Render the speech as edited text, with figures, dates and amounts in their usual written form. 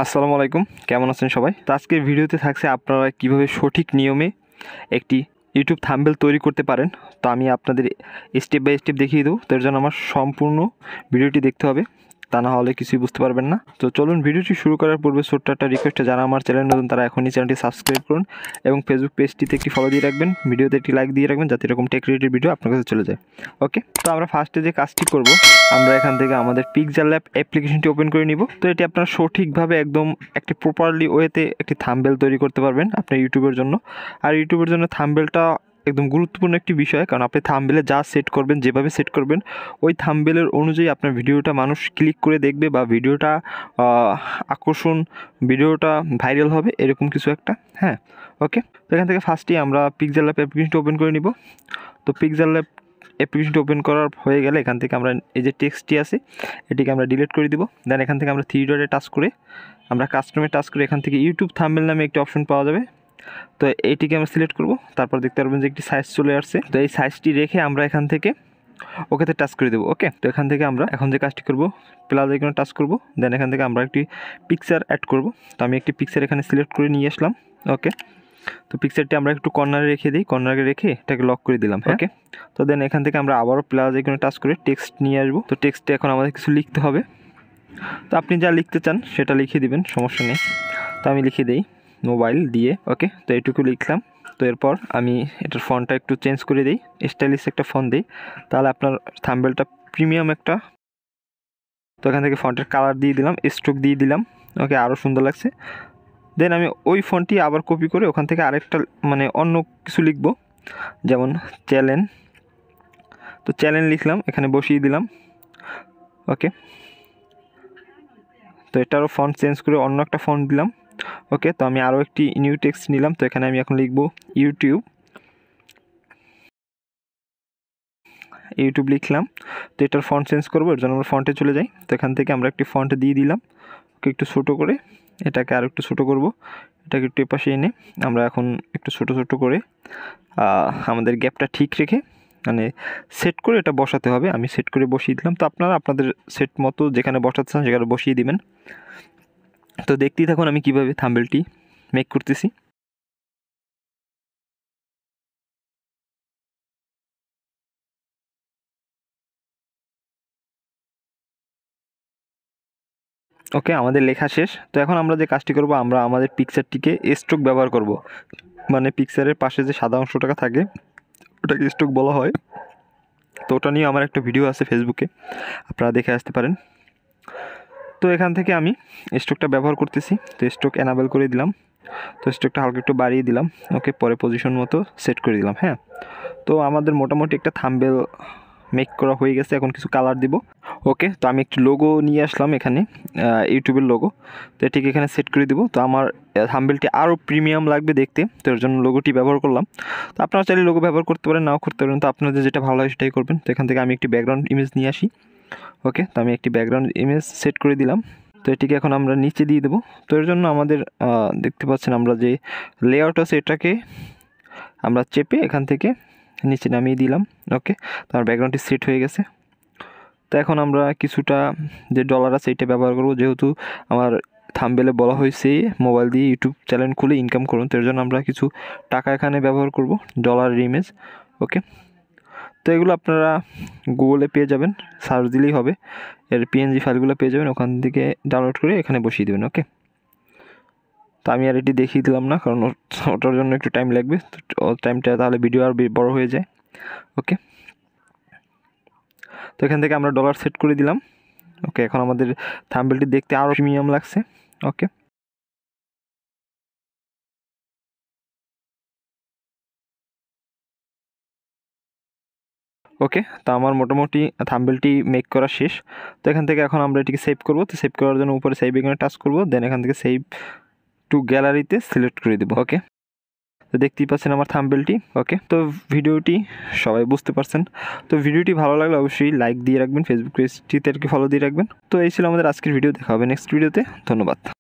আসসালামু আলাইকুম, কেমন আছেন সবাই? তো আজকের ভিডিওতে থাকছে আপনারা কিভাবে সঠিক নিয়মে একটি ইউটিউব থাম্বনেল তৈরি করতে পারেন। তো আমি আপনাদের স্টেপ বাই স্টেপ দেখিয়ে দেবো। তো এর জন্য আমার সম্পূর্ণ ভিডিওটি দেখতে হবে, তা না হলে কিছুই বুঝতে পারবেন না। তো চলুন, ভিডিওটি শুরু করার পূর্বে ছোট্ট একটা রিকোয়েস্ট, যারা আমার চ্যানেল নতুন তারা এখনই চ্যানেলটি সাবস্ক্রাইব করুন এবং ফেসবুক পেজটিতে একটি ফলো দিয়ে রাখবেন, ভিডিওতে একটি লাইক দিয়ে রাখবেন, যাতে এরকম টেক রিলেটেড ভিডিও আপনার কাছে চলে যায়। ওকে, তো আমরা ফার্স্টে যে কাজটি করব, আমরা এখান থেকে আমাদের পিক্সেল ল্যাব অ্যাপ্লিকেশনটি ওপেন করে নিব। তো এটি আপনারা সঠিকভাবে একদম একটি প্রপারলি ওয়েতে একটি থাম্বনেল তৈরি করতে পারবেন আপনার ইউটিউবের জন্য। আর ইউটিউবের জন্য থাম্বনেলটা একদম গুরুত্বপূর্ণ একটি বিষয়, কারণ আপনি থাম্বনেলে যা সেট করবেন, যেভাবে সেট করবেন, ওই থাম্বনেলের অনুযায়ী আপনার ভিডিওটা মানুষ ক্লিক করে দেখবে বা ভিডিওটা ভিডিওটা ভাইরাল হবে, এরকম কিছু একটা। হ্যাঁ, ওকে। তো এখান থেকে ফার্স্টেই আমরা পিক্সেল ল্যাব অ্যাপ্লিকেশনটি ওপেন করে নিব। তো পিক্সেল ল্যাব অ্যাপ্লিকেশনটি ওপেন করার হয়ে গেলে এখান থেকে আমরা এই যে টেক্সটটি আছে এটিকে আমরা ডিলিট করে দিব। দেন এখান থেকে আমরা থ্রি ডটে টাচ করে আমরা কাস্টমে টাচ করে এখান থেকে ইউটিউব থাম্বনেল নামে একটি অপশন পাওয়া যাবে। তো এইটিকে আমরা সিলেক্ট করব। তারপর দেখতে পারবেন যে একটি সাইজ চলে আসছে। তো এই সাইজটি রেখে আমরা এখান থেকে ওকেতে টাচ করে দেবো। ওকে, তো এখান থেকে আমরা এখন যে কাজটি করব, প্লাস আইকনে টাচ করব। দেন এখান থেকে আমরা একটি পিকচার অ্যাড করব। তো আমি একটি পিকচার এখানে সিলেক্ট করে নিয়ে আসলাম। ওকে, তো পিকচারটি আমরা একটু কর্নারে রেখে দিই, কর্নারে রেখে এটাকে লক করে দিলাম। ওকে, তো দেন এখান থেকে আমরা আবারও প্লাস আইকনে টাচ করে টেক্সট নিয়ে আসবো। তো টেক্সটে এখন আমাদের কিছু লিখতে হবে। তো আপনি যা লিখতে চান সেটা লিখে দিবেন, সমস্যা নেই। তো আমি লিখে দিই মোবাইল দিয়ে। ওকে, তো এইটুকু লিখলাম। তো এরপর আমি এটার ফন্টটা একটু চেঞ্জ করে দিই, স্টাইলিশ একটা ফন্ট দিই, তাহলে আপনার থাম্বনেলটা প্রিমিয়াম একটা। তো এখান থেকে ফন্টের কালার দিয়ে দিলাম, স্ট্রোক দিয়ে দিলাম। ওকে, আরও সুন্দর লাগছে। দেন আমি ওই ফন্টটি আবার কপি করে ওখান থেকে আরেকটা অন্য কিছু লিখব, যেমন চ্যানেল। তো চ্যানেল লিখলাম, এখানে বসিয়ে দিলাম। ওকে, তো এটারও ফন্ট চেঞ্জ করে অন্য একটা ফন্ট দিলাম। ওকে, তো আমি আরও একটি নিউ টেক্সট নিলাম। তো এখানে আমি এখন লিখব ইউটিউব লিখলাম। তো এটার ফন্ট চেঞ্জ করবো, এর জন্য আমরা ফন্টে চলে যাই। তো এখান থেকে আমরা একটি ফন্ট দিয়ে দিলাম। ওকে, একটু ছোটো করে এটাকে আরও একটু ছোটো করব। এটাকে একটু এপাশে এনে আমরা এখন একটু ছোটো করে আমাদের গ্যাপটা ঠিক রেখে সেট করে এটা বসাতে হবে। আমি সেট করে বসিয়ে দিলাম। তো আপনারা আপনাদের সেট মতো যেখানে বসাতে চান সেখানে বসিয়ে দিবেন। তো দেখতেই থাকুন আমি কীভাবে থাম্বনেলটি মেক করতেছি। ওকে, আমাদের লেখা শেষ। তো এখন আমরা যে কাজটি করব, আমরা আমাদের পিকচারটিকে স্ট্রোক ব্যবহার করব। পিকচারের পাশে যে সাদা অংশটা থাকে ওটাকে স্ট্রোক বলা হয়। তো ওটা নিয়ে আমার একটা ভিডিও আছে ফেসবুকে, আপনারা দেখে আসতে পারেন। তো এখান থেকে আমি স্ট্রোকটা ব্যবহার করতেছি। তো স্ট্রোক এনাবেল করে দিলাম। তো স্ট্রোকটা হালকা একটু বাড়িয়ে দিলাম। ওকে, পরে পজিশন মতো সেট করে দিলাম। হ্যাঁ, তো আমাদের মোটামুটি একটা থাম্বনেল মেক করা হয়ে গেছে। এখন কিছু কালার দিব। ওকে, তো আমি একটু লোগো নিয়ে আসলাম এখানে, ইউটিউবের লোগো। তো এটিকে এখানে সেট করে দিব। তো আমার থাম্বনেলটি আরও প্রিমিয়াম লাগবে দেখতে, তো এর জন্য লোগোটি ব্যবহার করলাম। তো আপনারা চাইলে লোগো ব্যবহার করতে পারেন, নাও করতে পারেন। তো আপনাদের যেটা ভালো হয় সেটাই করবেন। তো এখান থেকে আমি একটি ব্যাকগ্রাউন্ড ইমেজ নিয়ে আসি। ওকে, তো আমি একটি ব্যাকগ্রাউন্ড ইমেজ সেট করে দিলাম। তো এটিকে এখন আমরা নিচে দিয়ে দেবো। তো এর জন্য আমাদের দেখতে পাচ্ছেন আমরা যে লেআউট আছে এটাকে আমরা চেপে এখান থেকে নিচে নামিয়ে দিলাম। ওকে, তো আমার ব্যাকগ্রাউন্ডটি সেট হয়ে গেছে। তো এখন আমরা কিছুটা যে ডলার আছে এটা ব্যবহার করব, যেহেতু আমার থাম্বনেলে বলা হয়েছে মোবাইল দিয়ে ইউটিউব চ্যানেল খুলে ইনকাম করুন। তো এর জন্য আমরা কিছু টাকা এখানে ব্যবহার করব, ডলারের ইমেজ। ওকে, তো এগুলো আপনারা গুগলে পেয়ে যাবেন, সার্চ দিলেই হবে। এর পিএনজি ফাইলগুলো পেয়ে যাবেন, ওখান থেকে ডাউনলোড করে এখানে বসিয়ে দেবেন। ওকে, তো আমি আর এটি দেখিয়ে দিলাম না, কারণ ওটার জন্য একটু টাইম লাগবে। তো টাইমটা তাহলে ভিডিও আর বড় হয়ে যায়। ওকে, তো এখান থেকে আমরা ডলার সেট করে দিলাম। ওকে, এখন আমাদের থাম্বনেলটি দেখতে আরও প্রিমিয়াম লাগছে। ওকে, ওকে, তো আমার মোটামুটি থাম্বনেলটি মেক করা শেষ। তো এখান থেকে এখন আমরা এটিকে সেভ করব। তো সেভ করার জন্য উপরে সেভ এখানে টাচ করব। দেন এখান থেকে সেভ টু গ্যালারিতে সিলেক্ট করে দেবো। ওকে, তো দেখতেই পাচ্ছেন আমার থাম্বনেলটি। ওকে, তো ভিডিওটি সবাই বুঝতে পারছেন। তো ভিডিওটি ভালো লাগলে অবশ্যই লাইক দিয়ে রাখবেন, ফেসবুক পেজটিতে ফলো দিয়ে রাখবেন। তো এই ছিল আমাদের আজকের ভিডিও। দেখা হবে নেক্সট ভিডিওতে। ধন্যবাদ।